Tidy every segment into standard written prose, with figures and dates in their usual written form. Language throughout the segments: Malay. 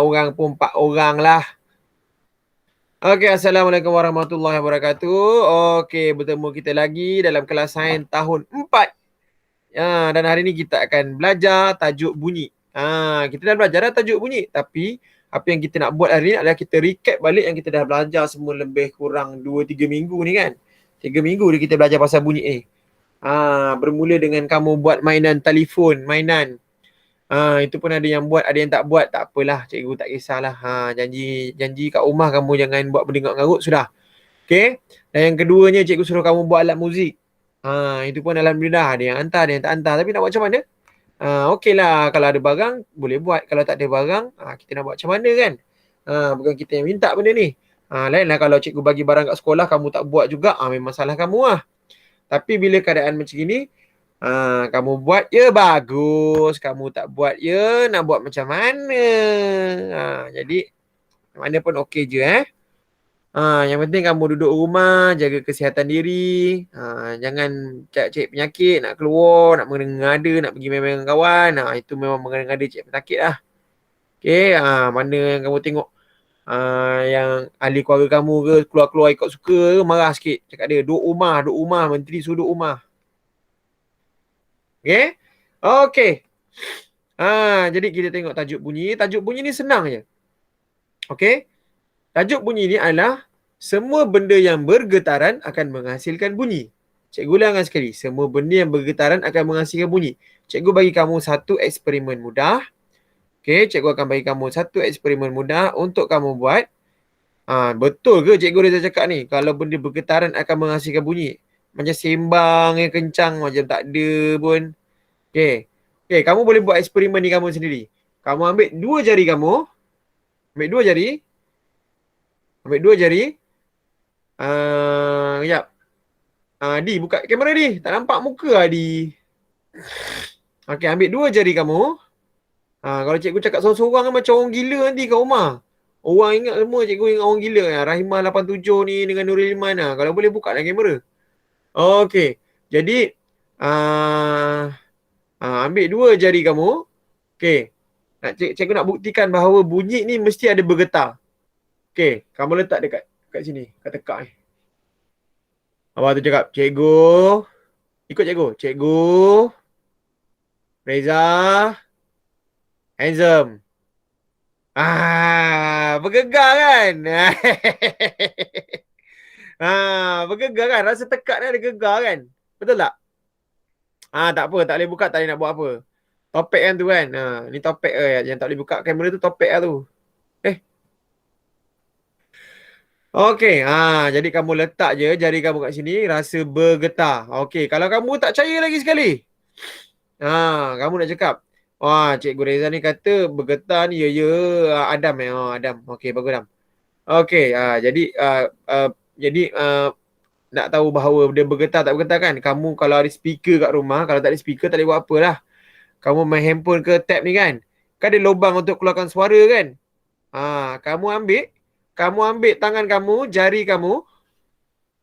orang pun 4 orang lah. Okey, Assalamualaikum warahmatullahi wabarakatuh. Okey, bertemu kita lagi dalam kelas sains tahun 4. Dan hari ni kita akan belajar tajuk bunyi. Kita dah belajar dah tajuk bunyi, tapi apa yang kita nak buat hari ni adalah kita recap balik yang kita dah belajar semua lebih kurang 2-3 minggu ni kan. 3 minggu ni kita belajar pasal bunyi ni. Bermula dengan kamu buat mainan telefon, mainan. Itu pun ada yang buat, ada yang tak buat. Tak apalah, cikgu tak kisahlah. Janji kat rumah kamu jangan buat benda ngarut sudah. Okey. Dan yang keduanya, cikgu suruh kamu buat alat muzik. Itu pun alhamdulillah, ada yang hantar, ada yang tak hantar. Tapi nak buat macam mana? Okeylah, kalau ada barang boleh buat. Kalau tak ada barang, kita nak buat macam mana kan? Bukan kita yang minta benda ni. Lainlah kalau cikgu bagi barang kat sekolah kamu tak buat juga, memang salah kamu lah. Tapi bila keadaan macam ni, kamu buat ya bagus, kamu tak buat ya nak buat macam mana. Jadi mana pun okey je yang penting kamu duduk rumah, jaga kesihatan diri. Jangan cari penyakit, nak keluar, nak mengada, nak pergi main-main dengan kawan. Itu memang mengada-ngada cari penyakit lah. Okey, mana yang kamu tengok yang ahli keluarga kamu ke keluar-keluar ikut suka ke, marah sikit. Cakap dia duduk rumah, menteri suruh duduk rumah. Okay. Okay. Jadi kita tengok tajuk bunyi. Tajuk bunyi ni senang je. Okay. Tajuk bunyi ni adalah semua benda yang bergetaran akan menghasilkan bunyi. Cikgu ulangan sekali. Semua benda yang bergetaran akan menghasilkan bunyi. Cikgu bagi kamu satu eksperimen mudah. Okay. Cikgu akan bagi kamu satu eksperimen mudah untuk kamu buat. Betul ke Cikgu Reza cakap ni? Kalau benda bergetaran akan menghasilkan bunyi. Macam sembang yang kencang macam tak ada pun. Okay, kamu boleh buat eksperimen ni kamu sendiri. Kamu ambil dua jari kamu. Ambil dua jari. Sekejap. Di, buka kamera Di. Tak nampak muka lah Di. Okay, ambil dua jari kamu. Kalau cikgu cakap seorang-seorang macam orang gila nanti kat rumah. Orang ingat semua cikgu ingat orang gila. Rahimah 87 ni dengan Nurul Iman. Kalau boleh buka lah kamera. Okay, jadi ambil dua jari kamu. Okay. Cikgu nak buktikan bahawa bunyi ni mesti ada bergetar. Okay. Kamu letak dekat sini. Kat tekak ni. Abang tu cakap, cikgu. Ikut cikgu. Cikgu. Reza. Handsome. Bergegar kan? Bergegar kan? Rasa tekak ni ada gegar kan? Betul tak? Tak apa, tak boleh buka, tak boleh nak buat apa. Topik kan tu kan. Ni topik yang tak boleh buka kamera tu topik lah tu. Okey, jadi kamu letak je jari kamu kat sini, rasa bergetar. Okey, kalau kamu tak percaya lagi sekali. Kamu nak cakap, Cikgu Reza ni kata bergetar ni ya Adam Adam. Okey, bagus Adam. Okey, jadi nak tahu bahawa dia bergetar tak bergetar kan? Kamu kalau ada speaker kat rumah, kalau tak ada speaker tak boleh buat apa lah. Kamu main handphone ke tab ni kan? Kan ada lubang untuk keluarkan suara kan? Kamu ambil tangan kamu, jari kamu.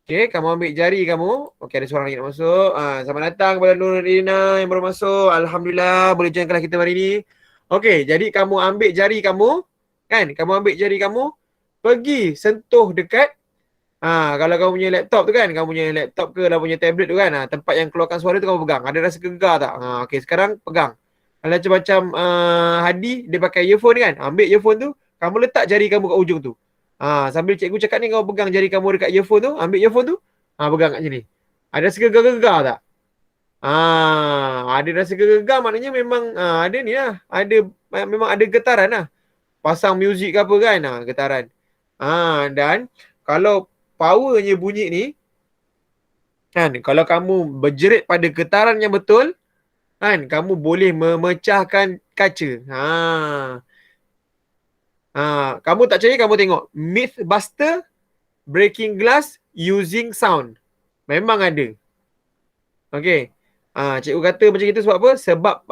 Okey, kamu ambil jari kamu. Okey, ada seorang lagi nak masuk. Selamat datang kepada Nurina yang baru masuk. Alhamdulillah boleh join kelas kita hari ni. Okey, jadi kamu ambil jari kamu. Kan? Kamu ambil jari kamu. Pergi sentuh dekat. Kalau kamu punya laptop tu kan. Kamu punya laptop ke lah punya tablet tu kan. Tempat yang keluarkan suara tu kamu pegang. Ada rasa gegar tak? Okey, sekarang pegang. Kalau macam Hadi, dia pakai earphone kan. Ambil earphone tu. Kamu letak jari kamu kat ujung tu. Sambil cikgu cakap ni, kau pegang jari kamu dekat earphone tu. Ambil earphone tu. Pegang kat sini. Ada rasa gegar-gegar tak? Ada rasa gegar maknanya memang ada ni lah. Memang ada getaran lah. Pasang muzik ke apa kan. Getaran. Dan kalau powernya bunyi ni. Kan, kalau kamu berjerit pada getaran yang betul. Kan, kamu boleh memecahkan kaca. Kamu tak percaya, kamu tengok Mythbuster breaking glass using sound. Memang ada. Okey. Cikgu kata macam itu sebab apa? Sebab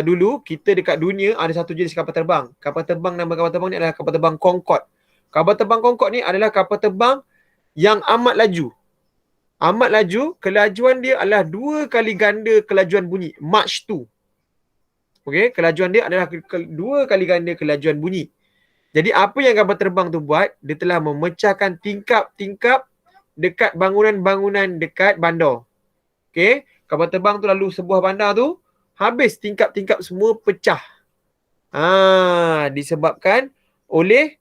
dulu kita dekat dunia ada satu jenis kapal terbang. Nama kapal terbang ni adalah kapal terbang Concorde. Kapal terbang Concorde ni adalah kapal terbang yang amat laju. Kelajuan dia adalah 2 kali ganda kelajuan bunyi. Mach 2. Okey, kelajuan dia adalah 2 kali ganda kelajuan bunyi. Jadi apa yang kapal terbang tu buat, dia telah memecahkan tingkap-tingkap dekat bangunan-bangunan dekat bandar. Okey, kapal terbang tu lalu sebuah bandar tu, habis tingkap-tingkap semua pecah. Disebabkan oleh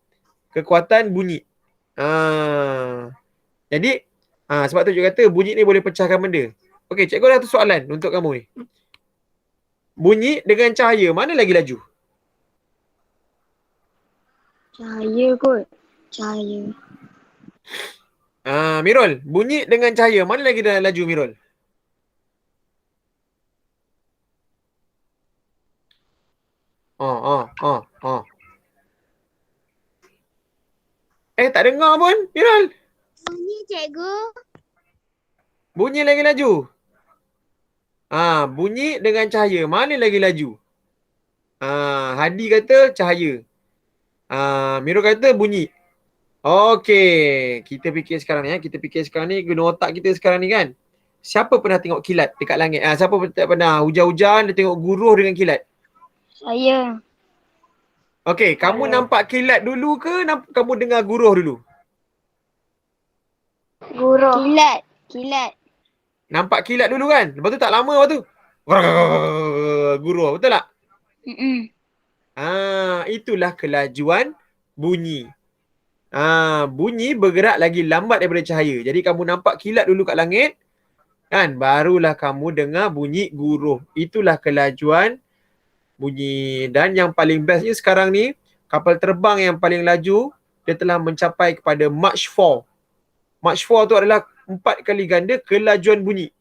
kekuatan bunyi. Jadi sebab tu cikgu kata bunyi ni boleh pecahkan benda. Okey, cikgu ada satu soalan untuk kamu ni. Bunyi dengan cahaya mana lagi laju? Cahaya kot. Cahaya. Mirul, bunyi dengan cahaya mana lagi dah laju Mirul? Tak dengar pun, Mirul. Bunyi cikgu. Bunyi lagi laju. Bunyi dengan cahaya mana lagi laju? Hadi kata cahaya. Mirul kata bunyi. Okey, kita fikir sekarang ni. Kita fikir sekarang ni, guna otak kita sekarang ni kan. Siapa pernah tengok kilat dekat langit? Siapa pernah hujan-hujan dia tengok guruh dengan kilat? Saya. Okey, kamu nampak kilat dulu ke kamu dengar guruh dulu? Guruh. Kilat. Nampak kilat dulu kan? Lepas tu tak lama lepas tu guruh, betul tak? Itulah kelajuan bunyi. Bunyi bergerak lagi lambat daripada cahaya. Jadi kamu nampak kilat dulu kat langit, kan? Barulah kamu dengar bunyi guruh. Itulah kelajuan bunyi. Dan yang paling bestnya sekarang ni, kapal terbang yang paling laju, dia telah mencapai kepada Mach 4. Mach 4 tu adalah 4 kali ganda kelajuan bunyi.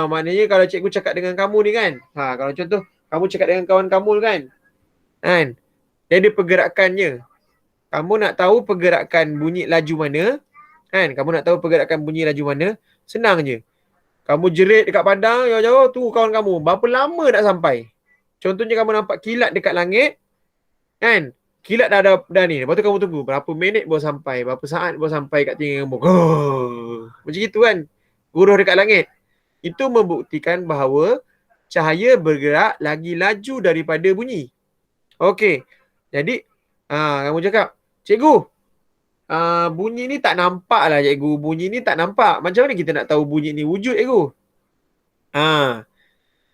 Maknanya kalau cikgu cakap dengan kamu ni kan, kalau contoh kamu cakap dengan kawan kamu kan, dia ada pergerakannya. Kamu nak tahu pergerakan bunyi laju mana, kan? Kamu nak tahu pergerakan bunyi laju mana, senang je. Kamu jerit dekat padang, jauh-jauh tu kawan kamu, berapa lama nak sampai? Contohnya kamu nampak kilat dekat langit, kan? Kilat dah ni. Lepas tu kamu tunggu berapa minit baru sampai, berapa saat baru sampai kat telinga kamu. Macam gitu kan? Guruh dekat langit. Itu membuktikan bahawa cahaya bergerak lagi laju daripada bunyi. Okey. Jadi, kamu cakap, cikgu, bunyi ni tak nampak lah cikgu. Bunyi ni tak nampak. Macam mana kita nak tahu bunyi ni wujud cikgu?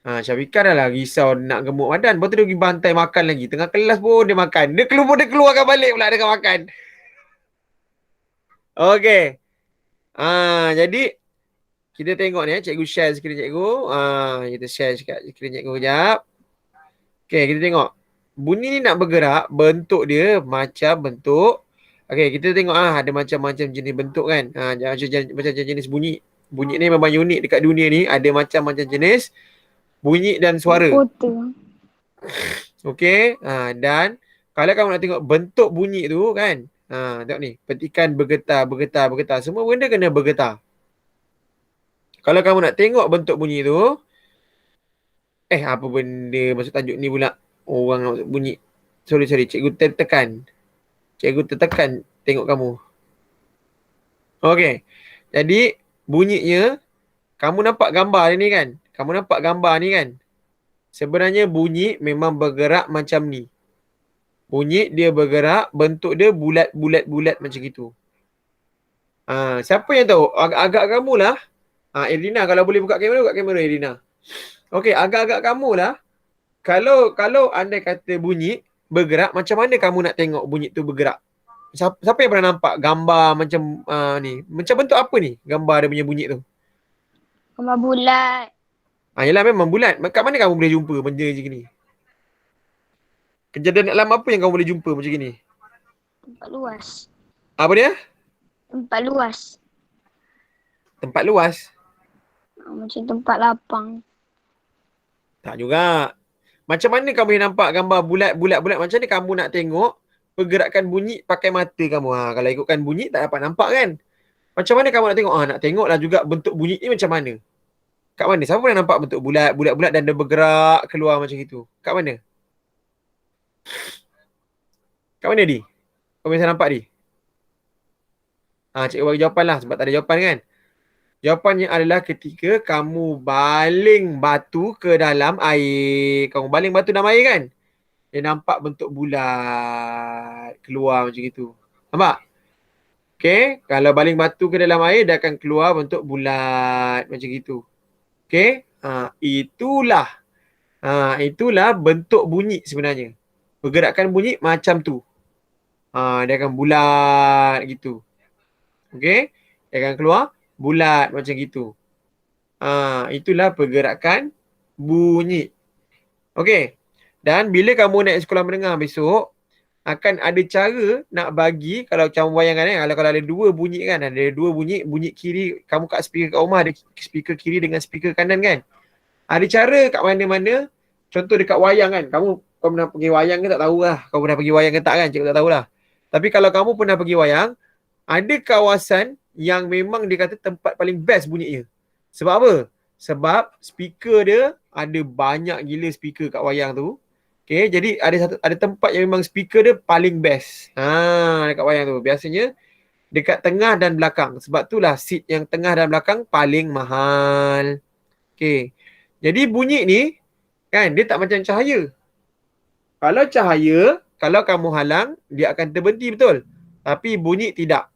Syafiqah dah lah risau nak gemuk badan. Lepas tu dia pergi bantai makan lagi. Tengah kelas pun dia makan. Dia keluarkan balik pula dengan makan. Okey. Jadi kita tengok ni cikgu share skrin cikgu. Kita share skrin cikgu kejap. Okey, kita tengok. Bunyi ni nak bergerak, bentuk dia macam bentuk. Okey, kita tengok ada macam-macam jenis bentuk kan. Macam jenis bunyi. Bunyi ni memang unik dekat dunia ni. Ada macam-macam jenis bunyi dan suara. Okey, dan kalau kamu nak tengok bentuk bunyi tu kan, tengok ni, petikan bergetar. Semua benda kena bergetar. Kalau kamu nak tengok bentuk bunyi tu, apa benda masuk tajuk ni pula? Orang nak masuk bunyi. Sorry, cikgu tertekan. Tengok kamu. Okey, jadi bunyinya, kamu nampak gambar ni kan? Sebenarnya bunyi memang bergerak macam ni. Bunyi dia bergerak, bentuk dia bulat macam gitu. Siapa yang tahu? Agak kamu lah. Irina, kalau boleh buka kamera Irina. Okey, agak kamu lah. Kalau anda kata bunyi bergerak, macam mana kamu nak tengok bunyi tu bergerak? Siapa yang pernah nampak gambar macam ni? Macam bentuk apa ni? Gambar dia punya bunyi tu. Gambar bulat. Yelah memang bulat. Kat mana kamu boleh jumpa benda macam ni? Kejadian alam apa yang kamu boleh jumpa macam ni? Tempat luas. Apa dia? Tempat luas. Tempat luas? Macam tempat lapang. Tak juga. Macam mana kamu boleh nampak gambar bulat macam ni kamu nak tengok pergerakan bunyi pakai mata kamu? Kalau ikutkan bunyi tak dapat nampak kan? Macam mana kamu nak tengok? Nak tengoklah juga bentuk bunyi ni macam mana? Kat mana? Siapa pernah nampak bentuk bulat dan dia bergerak keluar macam itu? Kat mana? Kat mana Di? Kau bisa nampak Di? Cikgu bagi jawapan lah sebab tak ada jawapan kan? Jawapannya adalah ketika kamu baling batu ke dalam air. Kamu baling batu dalam air kan? Dia nampak bentuk bulat keluar macam itu. Nampak? Okay. Kalau baling batu ke dalam air, dia akan keluar bentuk bulat macam itu. Okay. Itulah bentuk bunyi sebenarnya. Pergerakan bunyi macam tu. Dia akan bulat gitu. Okay. Dia akan keluar bulat macam gitu. Itulah pergerakan bunyi. Okay. Dan bila kamu naik sekolah menengah besok, akan ada cara nak bagi, kalau kamu bayangkan kalau ada dua bunyi kan, ada dua bunyi, bunyi kiri, kamu kat speaker kat rumah ada speaker kiri dengan speaker kanan kan. Ada cara kat mana-mana, contoh dekat wayang kan, kau pernah pergi wayang ke tak tahulah, kau pernah pergi wayang ke tak kan, cikgu tak tahulah. Tapi kalau kamu pernah pergi wayang, ada kawasan yang memang dia kata tempat paling best bunyinya. Sebab apa? Sebab speaker dia ada banyak gila speaker kat wayang tu. Okay, jadi ada tempat yang memang speaker dia paling best. Dekat wayang tu. Biasanya dekat tengah dan belakang. Sebab itulah seat yang tengah dan belakang paling mahal. Okay. Jadi bunyi ni kan dia tak macam cahaya. Kalau cahaya, kalau kamu halang, dia akan terhenti betul. Tapi bunyi tidak.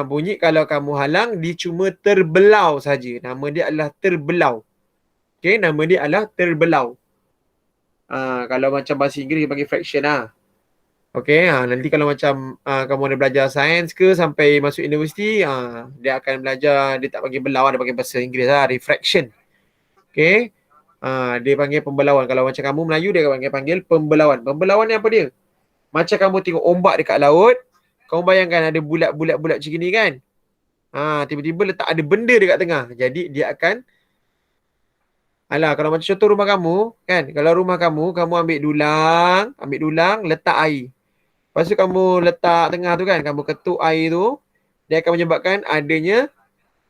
Bunyi kalau kamu halang, dia cuma terbelau saja. Nama dia adalah terbelau. Okay, nama dia adalah terbelau. Kalau macam bahasa Inggeris dia panggil fraction lah. Okay, nanti kalau macam kamu ada belajar sains ke sampai masuk universiti, dia akan belajar, dia tak panggil belau, dia panggil bahasa Inggeris lah, refraction. Okay, dia panggil pembelauan. Kalau macam kamu Melayu, dia panggil pembelauan. Pembelauan ni apa dia? Macam kamu tengok ombak dekat laut, kamu bayangkan ada bulat-bulat macam ni kan? Tiba-tiba letak ada benda dekat tengah. Jadi dia akan, kalau macam contoh rumah kamu kan, kalau rumah kamu ambil dulang, letak air. Lepas tu kamu letak tengah tu kan, kamu ketuk air tu, dia akan menyebabkan adanya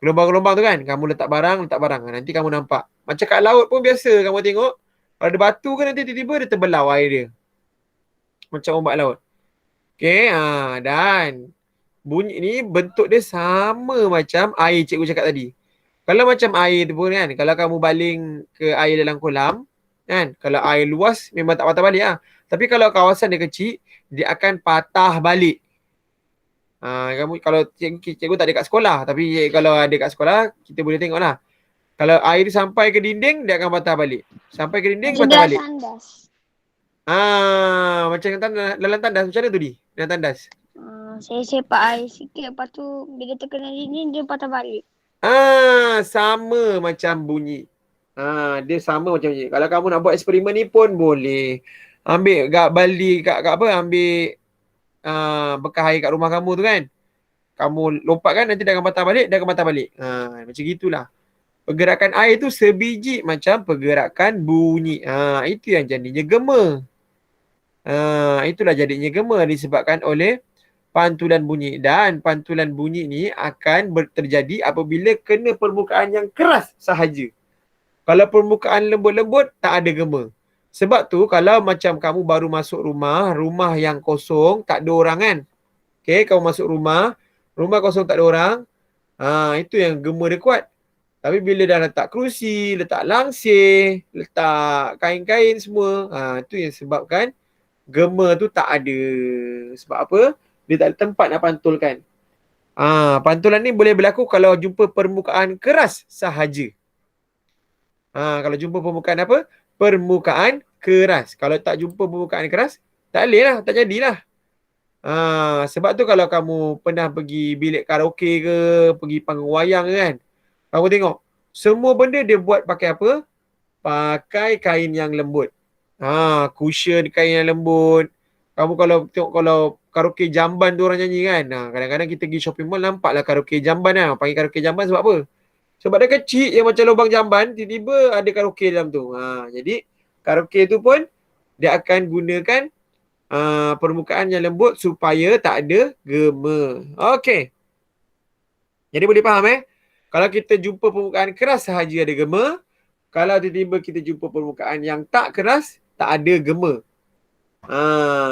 gelombang-gelombang tu kan. Kamu letak barang. Nanti kamu nampak. Macam kat laut pun biasa kamu tengok, kalau ada batu kan nanti tiba-tiba dia terbelau air dia. Macam ombak laut. Okay, dan bunyi ni bentuk dia sama macam air cikgu cakap tadi. Kalau macam air tu pun kan, kalau kamu baling ke air dalam kolam, kan, kalau air luas memang tak patah balik lah. Tapi kalau kawasan dia kecil, dia akan patah balik. Kamu kalau cikgu tak ada kat sekolah, tapi kalau ada kat sekolah, kita boleh tengok lah. Kalau air tu sampai ke dinding, dia akan patah balik. Sampai ke dinding, Macam patah dalam balik. tandas. Macam dalam tandas. Macam mana tu di? Dalam tandas. Saya sepak air sikit, lepas tu bila terkena dinding, dia patah balik. Sama macam bunyi. Dia sama macam bunyi. Kalau kamu nak buat eksperimen ni pun boleh. Ambil baldi kat apa, ambil bekas air kat rumah kamu tu kan. Kamu lompatkan, nanti dia akan patah balik, macam gitulah. Pergerakan air tu sebiji macam pergerakan bunyi. Itu yang jadinya gema. Itulah jadinya gema disebabkan oleh pantulan bunyi. Dan pantulan bunyi ni akan terjadi apabila kena permukaan yang keras sahaja. Kalau permukaan lembut-lembut, tak ada gema. Sebab tu kalau macam kamu baru masuk rumah yang kosong, tak ada orang kan. Okay, kamu masuk rumah kosong tak ada orang, itu yang gema dia kuat. Tapi bila dah letak kerusi, letak langsir, letak kain-kain semua, itu yang sebabkan gema tu tak ada. Sebab apa? Dia tak ada tempat nak pantulkan. Pantulan ni boleh berlaku kalau jumpa permukaan keras sahaja. Kalau jumpa permukaan apa? Permukaan keras. Kalau tak jumpa permukaan keras, tak boleh lah, tak jadilah. Sebab tu kalau kamu pernah pergi bilik karaoke ke, pergi panggung wayang kan, kamu tengok, semua benda dia buat pakai apa? Pakai kain yang lembut. Cushion kain yang lembut. Kamu kalau tengok, kalau karaoke jamban tu orang nyanyi kan, kadang-kadang kita pergi shopping mall nampaklah karaoke jamban lah. Panggil karaoke jamban sebab apa? Sebab dia kecil yang macam lubang jamban, tiba-tiba ada karaoke dalam tu. Jadi karaoke tu pun dia akan gunakan permukaan yang lembut supaya tak ada gema. Okey. Jadi boleh faham Kalau kita jumpa permukaan keras sahaja ada gema. Kalau tiba-tiba kita jumpa permukaan yang tak keras, tak ada gema.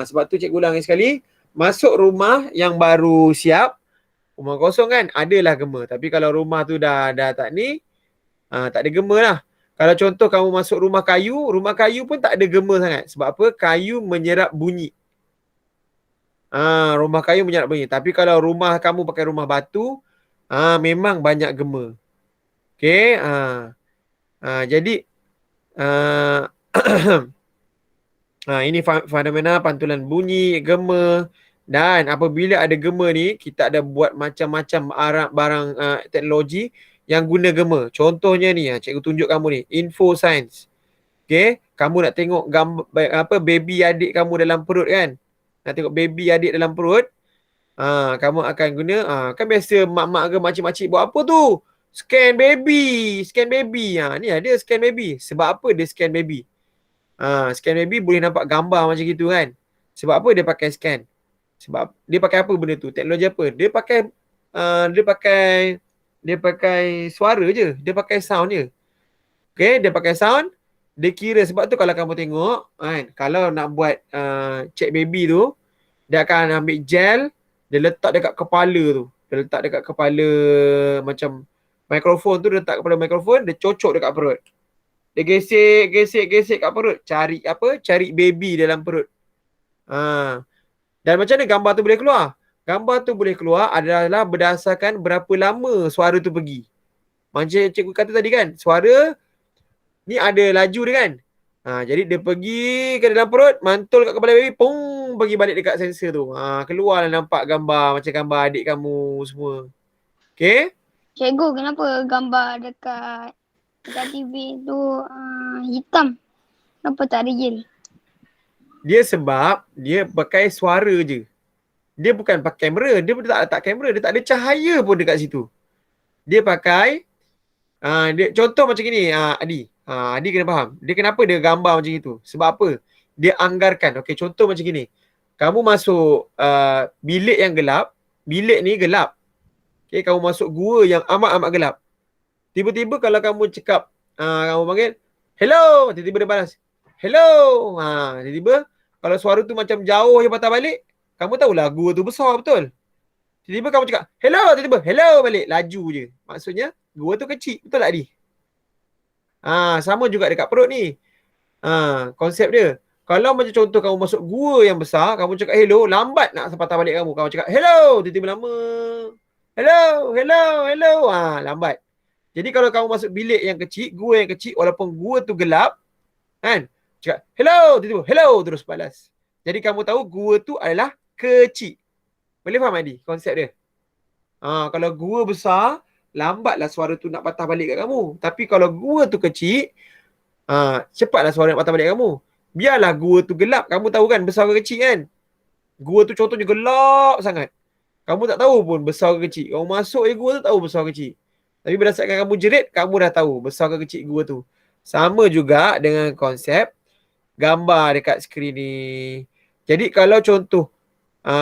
Sebab tu cikgu ulang sekali. Masuk rumah yang baru siap, Rumah kosong kan adalah gema. Tapi kalau rumah tu dah tak ni, tak ada gema lah. Kalau contoh kamu masuk rumah kayu pun tak ada gema sangat. Sebab apa? Kayu menyerap bunyi. Rumah kayu menyerap bunyi. Tapi kalau rumah kamu pakai rumah batu, memang banyak gema. Okay. Jadi ini fenomena pantulan bunyi, gema. Dan apabila ada gema ni, kita ada buat macam-macam barang teknologi yang guna gema. Contohnya ni, cikgu tunjuk kamu ni, info science. Okay, kamu nak tengok gambar baby adik kamu dalam perut kan? Nak tengok baby adik dalam perut, kamu akan guna, kan biasa mak-mak ke makcik-makcik buat apa tu? Scan baby. Ni ada scan baby. Sebab apa dia scan baby? Scan baby boleh nampak gambar macam gitu kan? Sebab apa dia pakai scan? Sebab dia pakai apa benda tu? Teknologi apa? Dia pakai suara je. Dia pakai sound je. Okay, dia pakai sound. Dia kira, sebab tu kalau kamu tengok kan, kalau nak buat check baby tu, dia akan ambil gel, dia letak dekat kepala tu. Dia letak dekat kepala macam mikrofon tu, dia letak kepala mikrofon, dia cocok dekat perut. Dia gesek kat perut. Cari apa? Cari baby dalam perut. Dan macam mana gambar tu boleh keluar? Gambar tu boleh keluar adalah berdasarkan berapa lama suara tu pergi. Macam cikgu kata tadi kan, suara ni ada laju dia kan. Jadi dia pergi ke dalam perut, mantul kat kepala baby, pung, pergi balik dekat sensor tu. Keluarlah nampak gambar macam gambar adik kamu semua. Okay? Cikgu, kenapa gambar dekat TV tu hitam? Kenapa tak real? Dia sebab dia pakai suara je. Dia bukan pakai kamera. Dia tak letak kamera. Dia tak ada cahaya pun dekat situ. Dia pakai, dia, contoh macam ni, Adi. Adi kena faham. Dia kenapa dia gambar macam itu? Sebab apa? Dia anggarkan. Okay, contoh macam ni. Kamu masuk bilik yang gelap. Bilik ni gelap. Okay, kamu masuk gua yang amat-amat gelap. Tiba-tiba kalau kamu cakap, kamu panggil, hello. Tiba-tiba dia balas, hello. Tiba-tiba kalau suara tu macam jauh je patah balik, kamu tahulah gua tu besar betul. Tiba-tiba kamu cakap, hello. Tiba-tiba, hello balik. Laju je. Maksudnya, gua tu kecil. Betul tak, Adi? Sama juga dekat perut ni. Konsep dia. Kalau macam contoh kamu masuk gua yang besar, kamu cakap hello, lambat nak patah balik kamu. Kamu cakap hello, tiba-tiba lama. Hello. Lambat. Jadi kalau kamu masuk bilik yang kecil, gua yang kecil, walaupun gua tu gelap, kan? Cakap hello, tiba-tiba hello terus balas. Jadi kamu tahu gua tu adalah kecil. Boleh faham, Adi, konsep dia? Kalau gua besar, lambatlah suara tu nak patah balik kat kamu. Tapi kalau gua tu kecil, cepatlah suara nak patah balik kat kamu. Biarlah gua tu gelap. Kamu tahu kan besar ke kecil kan? Gua tu contohnya gelap sangat. Kamu tak tahu pun besar ke kecil. Kamu masuk je gua tu tahu besar ke kecil. Tapi berdasarkan kamu jerit, kamu dah tahu besar ke kecil gua tu. Sama juga dengan konsep gambar dekat skrin ni. Jadi kalau contoh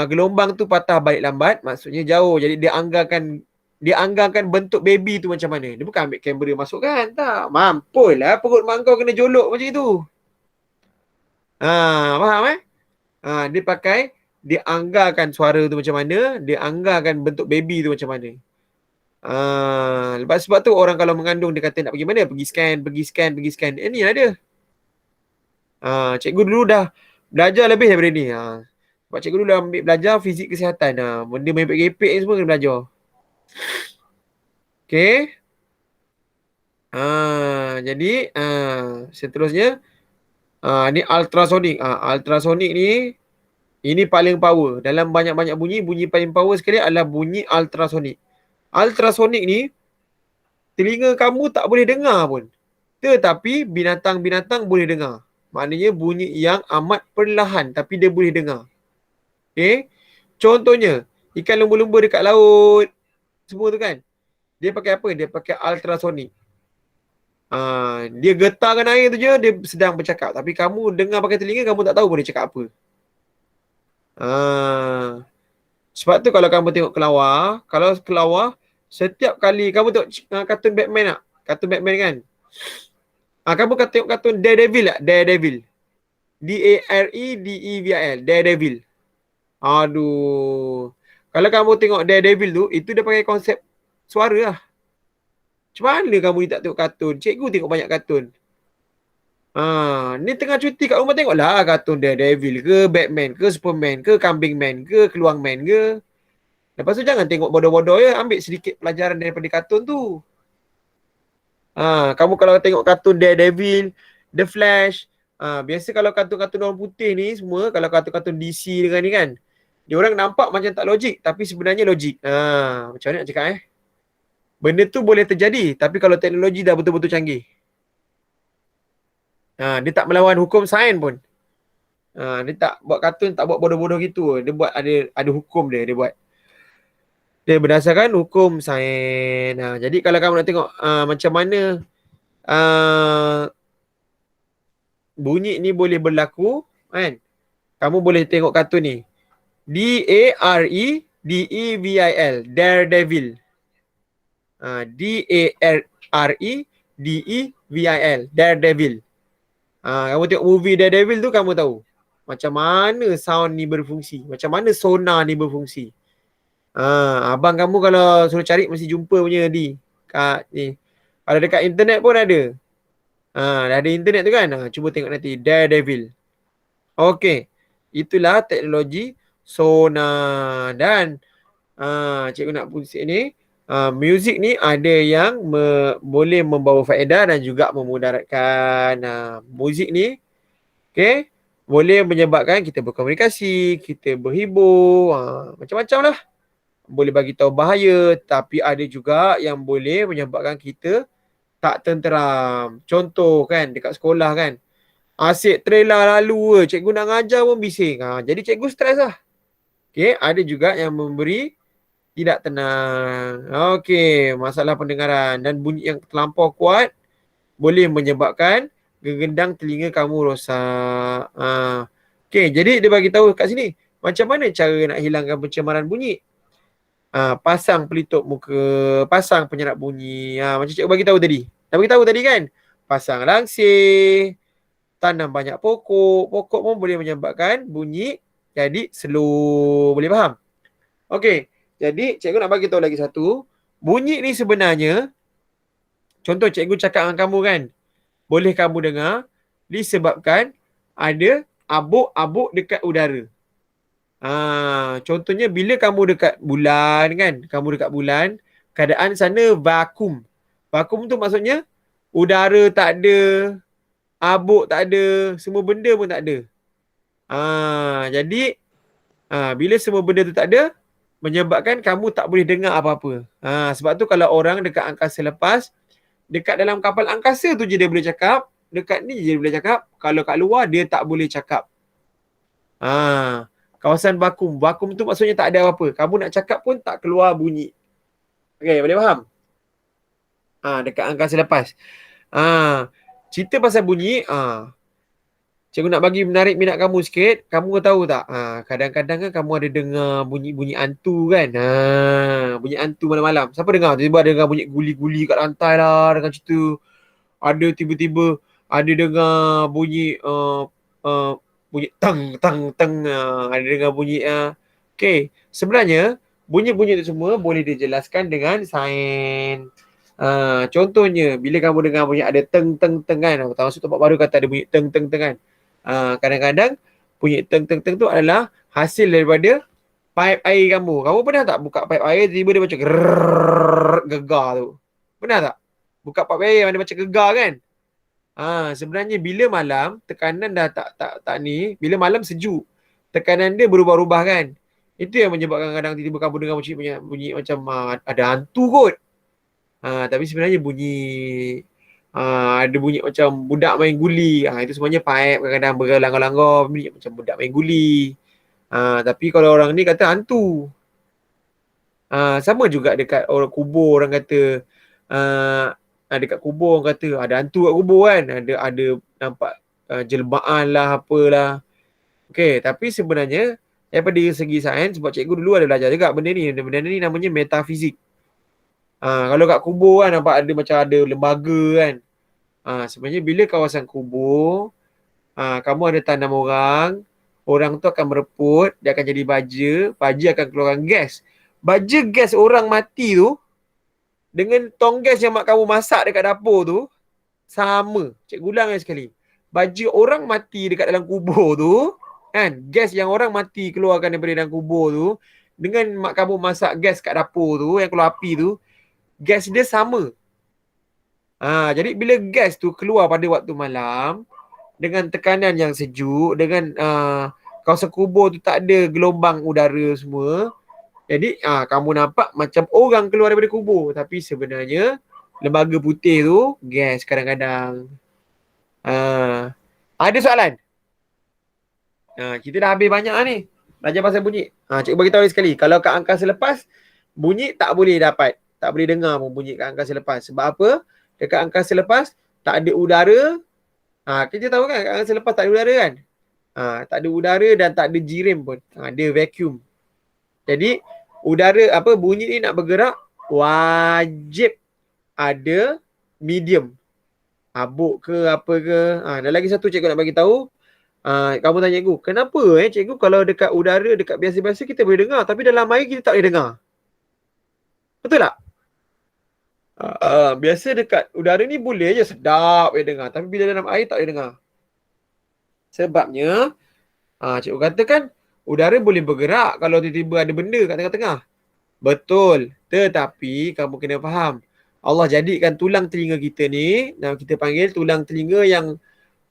gelombang tu patah balik lambat, maksudnya jauh. Jadi dia anggarkan bentuk baby tu macam mana. Dia bukan ambil kamera masukkan. Tak. Mampulah perut mak kau kena jolok macam itu. Faham dia anggarkan suara tu macam mana, dia anggarkan bentuk baby tu macam mana. Sebab tu orang kalau mengandung dia kata nak pergi mana? Pergi scan. Ini lah dia. Cikgu dulu dah belajar lebih daripada ni. Sebab cikgu dulu dah ambil belajar fizik kesihatan. Benda merepek-repek ni semua kena belajar. Okay. Jadi seterusnya ni ultrasonik. Ultrasonik ni ini paling power. Dalam banyak-banyak bunyi paling power sekali adalah bunyi ultrasonik. Ultrasonik ni telinga kamu tak boleh dengar pun. Tetapi binatang-binatang boleh dengar. Maknanya bunyi yang amat perlahan tapi dia boleh dengar. Okay. Contohnya, ikan lumba-lumba dekat laut. Semua tu kan. Dia pakai apa? Dia pakai ultrasonik. Dia getarkan air tu je, dia sedang bercakap. Tapi kamu dengar pakai telinga, kamu tak tahu pun dia cakap apa. Sebab tu kalau kamu tengok kelawar, setiap kali kamu tengok kartun Batman tak? Kartun Batman kan? Kamu tengok kartun Daredevil tak? Daredevil. Daredevil. Aduh. Kalau kamu tengok Daredevil tu, itu dia pakai konsep suara lah. Macam mana kamu ni tak tengok kartun? Cikgu tengok banyak kartun. Ni tengah cuti kat rumah tengoklah kartun Daredevil ke, Batman ke, Superman ke, Kambing Man ke, Keluang Man ke. Lepas tu jangan tengok bodoh-bodoh ya, ambil sedikit pelajaran daripada kartun tu. Kamu kalau tengok kartun Daredevil, The Flash, biasa kalau kartun-kartun orang putih ni semua, kalau kartun-kartun DC dengan ni kan, dia orang nampak macam tak logik, tapi sebenarnya logik. Macam mana nak cakap Benda tu boleh terjadi, tapi kalau teknologi dah betul-betul canggih. Dia tak melawan hukum sains pun. Dia tak buat kartun, tak buat bodoh-bodoh gitu. Dia buat ada hukum dia buat. Dia berdasarkan hukum sains. Jadi kalau kamu nak tengok macam mana bunyi ni boleh berlaku, kan? Kamu boleh tengok kartun ni. Daredevil. Daredevil. Daredevil. Daredevil. Kamu tengok movie Daredevil tu, kamu tahu macam mana sound ni berfungsi, macam mana sonar ni berfungsi. Abang kamu kalau suruh cari mesti jumpa punya ni. Kalau dekat internet pun ada. Dah ada internet tu kan. Cuba tengok nanti Daredevil. Okey. Itulah teknologi sonar. Dan cikgu nak pusing ni, muzik ni ada yang boleh membawa faedah dan juga memudaratkan. Muzik ni boleh menyebabkan kita berkomunikasi, kita berhibur, macam-macam lah. Boleh bagi tahu bahaya, tapi ada juga yang boleh menyebabkan kita tak tenteram. Contoh kan, dekat sekolah kan, asyik trailer lalu cikgu nak ngajar pun bising. Jadi cikgu stres lah. Ada juga yang memberi tidak tenang. Masalah pendengaran dan bunyi yang terlampau kuat boleh menyebabkan gegendang telinga kamu rosak. Jadi dia bagi tahu kat sini macam mana cara nak hilangkan pencemaran bunyi. Pasang pelitup muka, pasang penyerap bunyi. Macam cikgu bagi tahu tadi. Dah bagi tahu tadi kan? Pasang langsir, tanam banyak pokok. Pokok pun boleh menyebabkan bunyi jadi slow. Boleh faham? Okey. Jadi cikgu nak bagi tahu lagi satu. Bunyi ni sebenarnya, contoh cikgu cakap dengan kamu kan, boleh kamu dengar disebabkan ada abuk-abuk dekat udara. Contohnya bila kamu dekat bulan kan, keadaan sana vakum. Vakum tu maksudnya udara tak ada, abuk tak ada, semua benda pun tak ada. Jadi bila semua benda tu tak ada, menyebabkan kamu tak boleh dengar apa-apa. Sebab tu kalau orang dekat angkasa lepas, dekat dalam kapal angkasa tu je dia boleh cakap, dekat ni je dia boleh cakap, kalau kat luar dia tak boleh cakap. Kawasan vakum. Vakum tu maksudnya tak ada apa-apa. Kamu nak cakap pun tak keluar bunyi. Okey, boleh faham? Dekat angkasa lepas. Cerita pasal bunyi, cikgu nak bagi menarik minat kamu sikit. Kamu tahu tak? Kadang-kadang kan kamu ada dengar bunyi-bunyi hantu kan? Bunyi hantu malam-malam. Siapa dengar? Tiba-tiba ada dengar bunyi guli-guli kat lantai lah dengan cerita. Ada tiba-tiba ada dengar bunyi bunyi tang. Ada dengar bunyi sebenarnya bunyi-bunyi itu semua boleh dijelaskan dengan sains. Contohnya bila kamu dengar bunyi ada teng kan, maksud tempat baru kata ada bunyi teng kan. Kadang-kadang bunyi teng tu adalah hasil daripada paip air kamu. Kamu pernah tak buka paip air tiba-tiba dia macam gegar tu? Pernah tak? Buka paip air mana macam gegar kan? Sebenarnya bila malam tekanan dah tak ni, bila malam sejuk, tekanan dia berubah-ubah kan. Itu yang menyebabkan kadang tiba-tiba kamu dengar bunyi macam ada hantu kot. Tapi sebenarnya bunyi ada bunyi macam budak main guli. Itu sebenarnya paip kadang-kadang berlanggar-langgar bunyi macam budak main guli. Tapi kalau orang ni kata hantu. Sama juga dekat orang kubur, orang kata dekat kubur orang kata ada hantu kat kubur kan, ada nampak jelmaan lah apalah. Tapi sebenarnya daripada segi sains, sebab cikgu dulu ada belajar juga benda ni namanya metafizik. Kalau kat kubur kan nampak ada macam ada lembaga kan. Sebenarnya bila kawasan kubur, kamu ada tanam orang, Orang tu akan mereput, dia akan jadi baja, baja akan keluarkan gas. Baja gas orang mati tu dengan tong gas yang mak kamu masak dekat dapur tu sama. Cikgu ulang lagi sekali. Baja orang mati dekat dalam kubur tu, kan? Gas yang orang mati keluarkan daripada dalam kubur tu dengan mak kamu masak gas kat dapur tu yang keluar api tu, gas dia sama. Jadi bila gas tu keluar pada waktu malam dengan tekanan yang sejuk, dengan kawasan kubur tu tak ada gelombang udara semua, jadi kamu nampak macam orang keluar daripada kubur, tapi sebenarnya lembaga putih tu gas kadang-kadang. Ada soalan? Kita dah habis banyak ni. Belajar pasal bunyi. Cikgu bagi tahu lagi sekali. Kalau kat angkasa lepas, bunyi tak boleh dapat. Tak boleh dengar pun bunyi kat angkasa lepas. Sebab apa? Dekat angkasa lepas, tak ada udara. Kita tahu kan kat angkasa lepas tak ada udara kan? Tak ada udara dan tak ada jirim pun. Dia vacuum. Jadi, udara bunyi ni nak bergerak, wajib ada medium. Habuk ke apa ke. Dan lagi satu cikgu nak bagi tahu, kamu tanya cikgu, kenapa cikgu kalau dekat udara, dekat biasa-biasa kita boleh dengar, tapi dalam air kita tak boleh dengar? Betul tak? Biasa dekat udara ni boleh je sedap boleh dengar, tapi bila dalam air tak boleh dengar. Sebabnya, cikgu katakan udara boleh bergerak kalau tiba-tiba ada benda kat tengah-tengah. Betul, tetapi kamu kena faham, Allah jadikan tulang telinga kita ni, kita panggil tulang telinga yang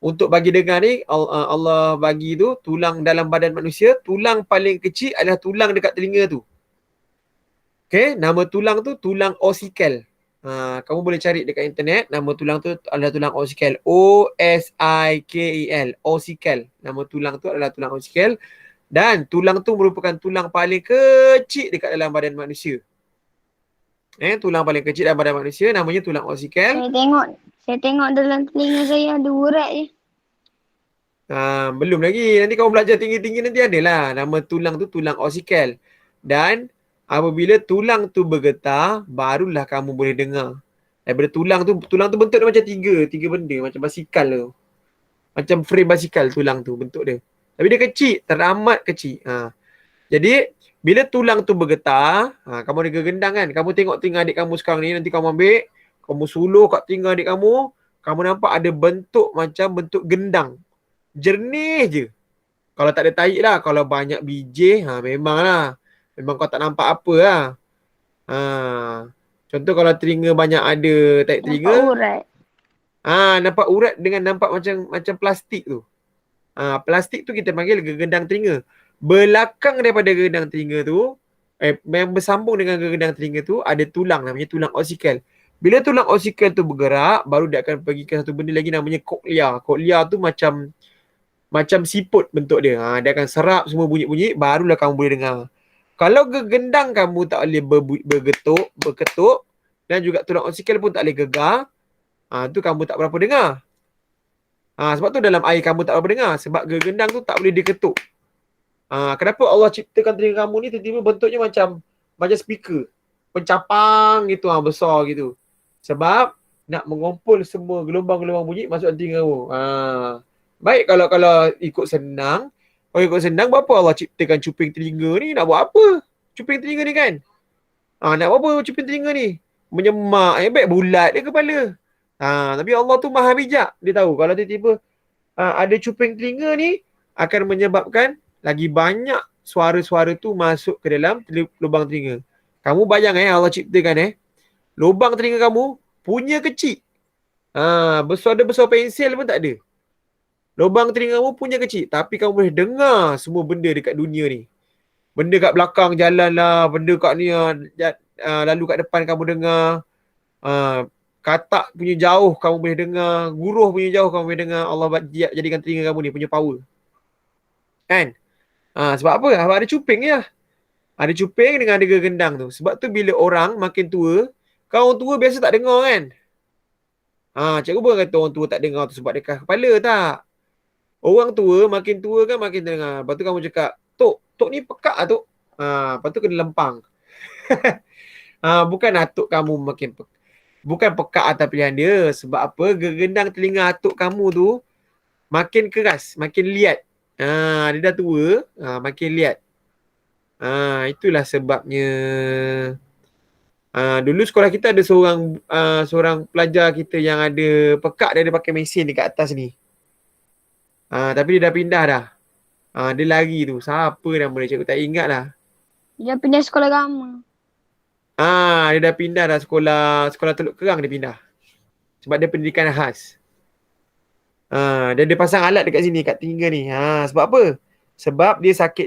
untuk bagi dengar ni, Allah bagi tu tulang dalam badan manusia, tulang paling kecil adalah tulang dekat telinga tu. Okay, nama tulang tu tulang ossikel. Kamu boleh cari dekat internet, nama tulang tu adalah tulang ossikel. O-S-I-K-E-L, ossikel. Nama tulang tu adalah tulang ossikel. Dan tulang tu merupakan tulang paling kecil dekat dalam badan manusia. Tulang paling kecil dalam badan manusia namanya tulang ossikel. Saya tengok dalam telinga saya ada urat je. Belum lagi. Nanti kamu belajar tinggi-tinggi nanti adalah. Nama tulang tu tulang ossikel. Dan apabila tulang tu bergetar, barulah kamu boleh dengar. Daripada tulang tu bentuk dia macam tiga benda. Macam basikal tu. Macam frame basikal tulang tu bentuk dia. Tapi dia kecil, teramat kecil. Jadi, bila tulang tu bergetar, kamu ada gegendang kan? Kamu tengok telinga adik kamu sekarang ni, nanti kamu ambil, kamu suluh kat telinga adik kamu nampak ada bentuk macam bentuk gendang. Jernih je. Kalau tak ada tahi lah. Kalau banyak biji, memang lah. Memang kau tak nampak apa lah. Contoh kalau telinga banyak ada tahi telinga. Nampak urat. Nampak urat dengan nampak macam plastik tu. Plastik tu kita panggil gegendang telinga. Belakang daripada gegendang telinga tu, yang bersambung dengan gegendang telinga tu, ada tulang namanya tulang ossikel. Bila tulang ossikel tu bergerak, baru dia akan pergi ke satu benda lagi namanya koklia. Koklia tu macam siput bentuk dia. Dia akan serap semua bunyi-bunyi, barulah kamu boleh dengar. Kalau gegendang kamu tak boleh berketuk, dan juga tulang ossikel pun tak boleh gegar, tu kamu tak berapa dengar. Sebab tu dalam air kamu tak berapa dengar. Sebab gegendang tu tak boleh diketuk. Kenapa Allah ciptakan telinga kamu ni tiba-tiba bentuknya macam speaker. Pencapang gitu, besar gitu. Sebab nak mengumpul semua gelombang-gelombang bunyi masuk dalam telinga kamu. Baik kalau ikut senang. Kalau ikut senang, berapa Allah ciptakan cuping telinga ni? Nak buat apa? Cuping telinga ni kan? Nak buat apa cuping telinga ni? Menyemak. Baik bulat dia kepala. Tapi Allah tu maha bijak. Dia tahu kalau tiba-tiba ada cuping telinga ni akan menyebabkan lagi banyak suara-suara tu masuk ke dalam lubang telinga. Kamu bayang Allah ciptakan lubang telinga kamu punya kecil. Besar pensil pun tak ada. Lubang telinga kamu punya kecil, tapi kamu boleh dengar semua benda dekat dunia ni. Benda kat belakang jalan lah, benda kat ni lalu kat depan kamu dengar. Katak punya jauh kamu boleh dengar, guruh punya jauh kamu boleh dengar. Allah jadikan telinga kamu ni punya power. Kan? Sebab apa? Sebab ada cuping je. Ada cuping dengan ada gegendang tu. Sebab tu bila orang makin tua, kau orang tua biasa tak dengar kan? Cikgu bukan kata orang tua tak dengar tu sebab dekat kepala, tak. Orang tua makin tua kan makin dengar. Lepas tu kamu cakap, Tok ni pekak lah Tok. Lepas tu kena lempang. Bukan atuk kamu makin pekak. Bukan pekak atas pilihan dia. Sebab apa? Gegendang telinga atuk kamu tu makin keras, makin liat. Dia dah tua, makin liat. Itulah sebabnya. Dulu sekolah kita ada seorang pelajar kita yang ada pekak, dia ada pakai mesin dekat atas ni. Tapi dia dah pindah dah. Dia lari tu. Siapa nama dia? Cikgu tak ingat lah. Dia pindah sekolah agama. Dia dah pindah dah sekolah Teluk Kerang dia pindah. Sebab dia pendidikan khas. Dia pasang alat dekat sini, kat telinga ni. Sebab apa? Sebab dia sakit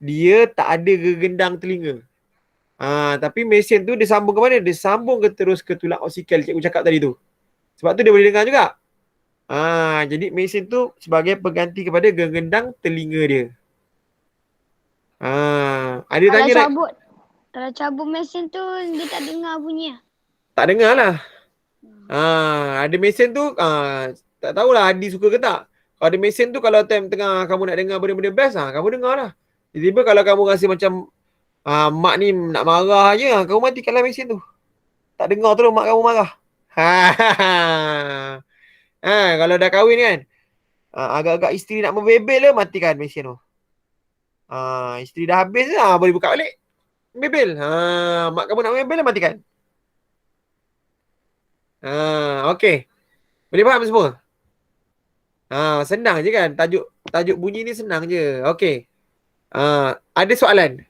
dia tak ada gegendang telinga. Tapi mesin tu dia sambung ke mana? Dia sambung terus ke tulang oksikal cikgu cakap tadi tu. Sebab tu dia boleh dengar juga. Jadi mesin tu sebagai pengganti kepada gegendang telinga dia. Ada Kalau tanya cabut, kalau cabut mesin tu dia tak dengar bunyi. tak dengar lah. Ada mesin tu tak tahulah Adi suka ke tak. Kalau ada mesin tu, kalau time tengah kamu nak dengar benda-benda best, kamu dengar lah. Tiba-tiba kalau kamu rasa macam mak ni nak marah je, kamu matikanlah mesin tu. Tak dengar terus mak kamu marah. Kalau dah kahwin kan, agak-agak isteri nak membebel lah, matikan mesin tu. Isteri dah habis boleh buka balik. Bebel. Mak kamu nak membebel lah, matikan. Okay. Boleh faham semua? Senang je kan. Tajuk bunyi ni senang je. Okay. Ada soalan?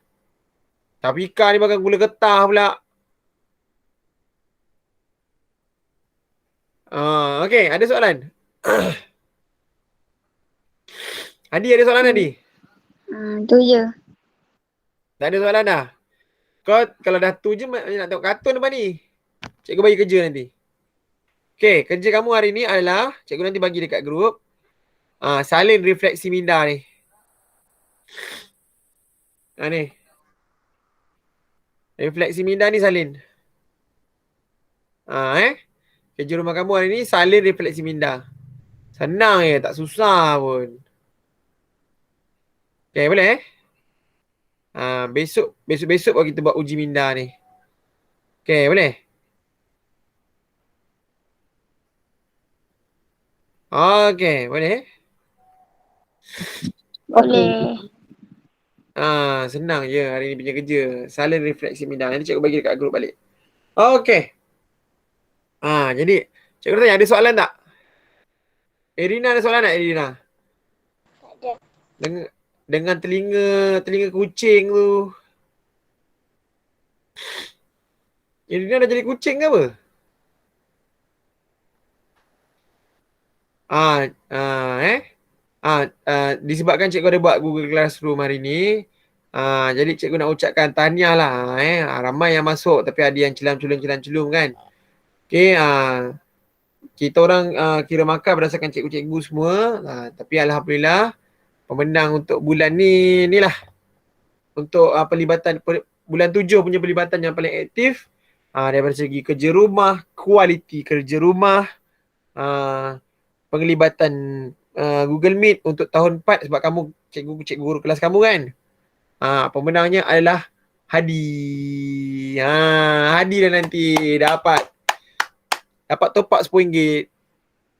Tafika ni makan gula getah pula. Okay, ada soalan? Adi ada soalan Adi? Tu je. Tak ada soalan dah? Kau kalau dah tu je nak tengok kartun apa ni? Cikgu bagi kerja nanti. Okay, kerja kamu hari ni adalah cikgu nanti bagi dekat grup. Salin refleksi minda ni. Ni. Refleksi minda ni salin. Kerja rumah kamu hari ni salin refleksi minda. Senang je, tak susah pun. Okay, boleh besok baru kita buat uji minda ni. Okay, boleh? Okay, boleh? Boleh. Senang je hari ni punya kerja. Salin refleksi minda. Nanti cikgu bagi dekat grup balik. Okay. Jadi cikgu tanya, ada soalan tak? Irina ada soalan tak, Irina? Tak ada. Dengan telinga kucing tu. Irina dah jadi kucing ke apa? Disebabkan cikgu ada buat Google Classroom hari ni. Jadi cikgu nak ucapkan tahniah lah. Ramai yang masuk tapi ada yang celam-celum kan. Okay. Kita orang kira markah berdasarkan cikgu-cikgu semua. Tapi Alhamdulillah pemenang untuk bulan ni lah. Untuk pelibatan bulan 7 punya pelibatan yang paling aktif. Daripada segi kerja rumah, kualiti kerja rumah, penglibatan Google Meet untuk tahun 4 sebab kamu cikgu guru kelas kamu kan. Pemenangnya adalah Hadi. Hadi dah nanti dapat top up RM10.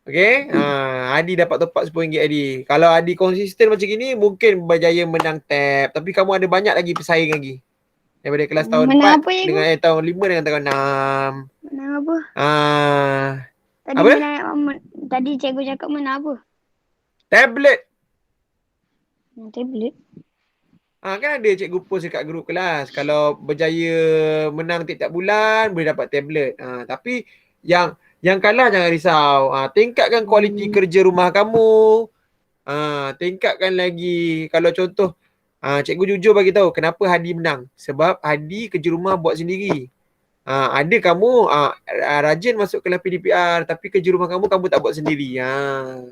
Okay. Hadi dapat top up RM10 Hadi. Kalau Hadi konsisten macam gini, mungkin berjaya menang tab. Tapi kamu ada banyak lagi pesaing lagi. Daripada kelas tahun 4 dengan tahun 5 dengan tahun 6. Menang apa? Tadi cikgu cakap menang apa? Tablet. Tablet? Kan ada cikgu post dekat grup kelas. Kalau berjaya menang tiap-tiap bulan, boleh dapat tablet. Tapi yang kalah jangan risau. Tingkatkan kualiti kerja rumah kamu. Tingkatkan lagi. Kalau contoh, cikgu jujur bagi tahu kenapa Hadi menang. Sebab Hadi kerja rumah buat sendiri. Ada kamu rajin masuk kelas PDPR tapi kerja rumah kamu tak buat sendiri.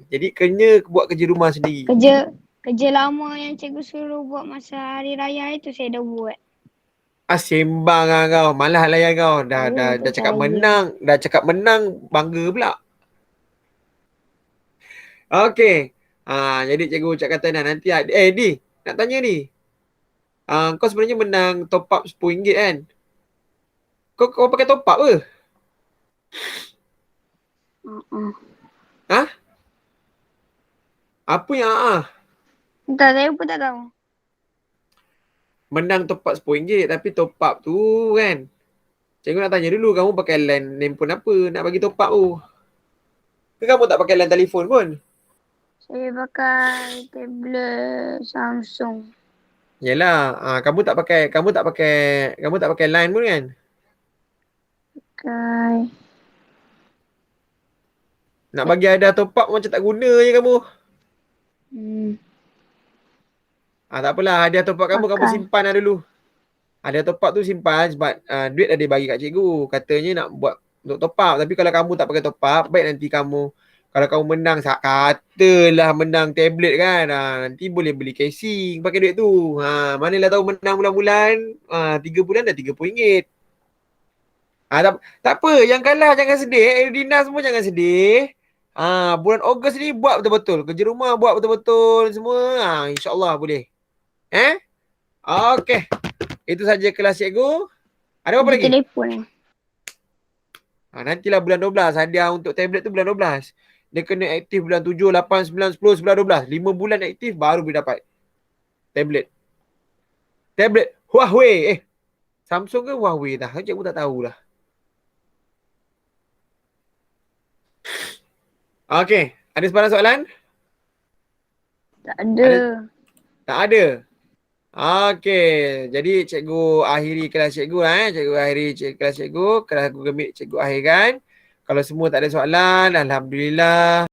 Jadi kena buat kerja rumah sendiri. Kerja lama yang cikgu suruh buat masa hari raya itu saya dah buat. Sembang lah kau. Malah layan kau. Dah cakap menang. Dah cakap menang. Bangga pula. Okay. Jadi cikgu cakap kata nanti Di. Nak tanya ni. Kau sebenarnya menang top up RM10 kan? Kau pakai top up ke? Apa yang Entah, saya pun tak tahu. Menang top up RM10 tapi top up tu kan. Cikgu nak tanya dulu kamu pakai line handphone apa nak bagi top up tu. Ke kamu tak pakai line telefon pun? Saya pakai tablet Samsung. Yalah, kamu tak pakai line pun kan? Pakai. Nak bagi hadiah top up macam tak guna je kamu. Tak apalah, hadiah top up kamu simpan lah dulu. Hadiah top up tu simpan sebab duit dah dia bagi kat cikgu. Katanya nak buat untuk top up. Tapi kalau kamu tak pakai top up, baik nanti kamu, kalau kamu menang, katalah menang tablet kan, nanti boleh beli casing pakai duit tu. Manalah tahu menang bulan-bulan, 3 bulan dah RM30. Tak apa, yang kalah jangan sedih. Dina semua jangan sedih. Bulan Ogos ni buat betul-betul. Kerja rumah buat betul-betul semua. InsyaAllah boleh. Okey. Itu saja kelas cikgu. Ada apa lagi? Telefon ni. Nantilah bulan 12. Hadiah untuk tablet tu bulan 12. Dia kena aktif bulan 7, 8, 9, 10, 11, 12. 5 bulan aktif baru boleh dapat tablet. Tablet Huawei. Samsung ke Huawei dah? Cikgu tak tahulah. Okey. Ada sebarang soalan? Tak ada. Tak ada? Okey. Jadi cikgu akhiri kelas cikgu lah. Cikgu akhiri kelas cikgu. Kelas Google Meet cikgu akhirkan. Kalau semua tak ada soalan, Alhamdulillah.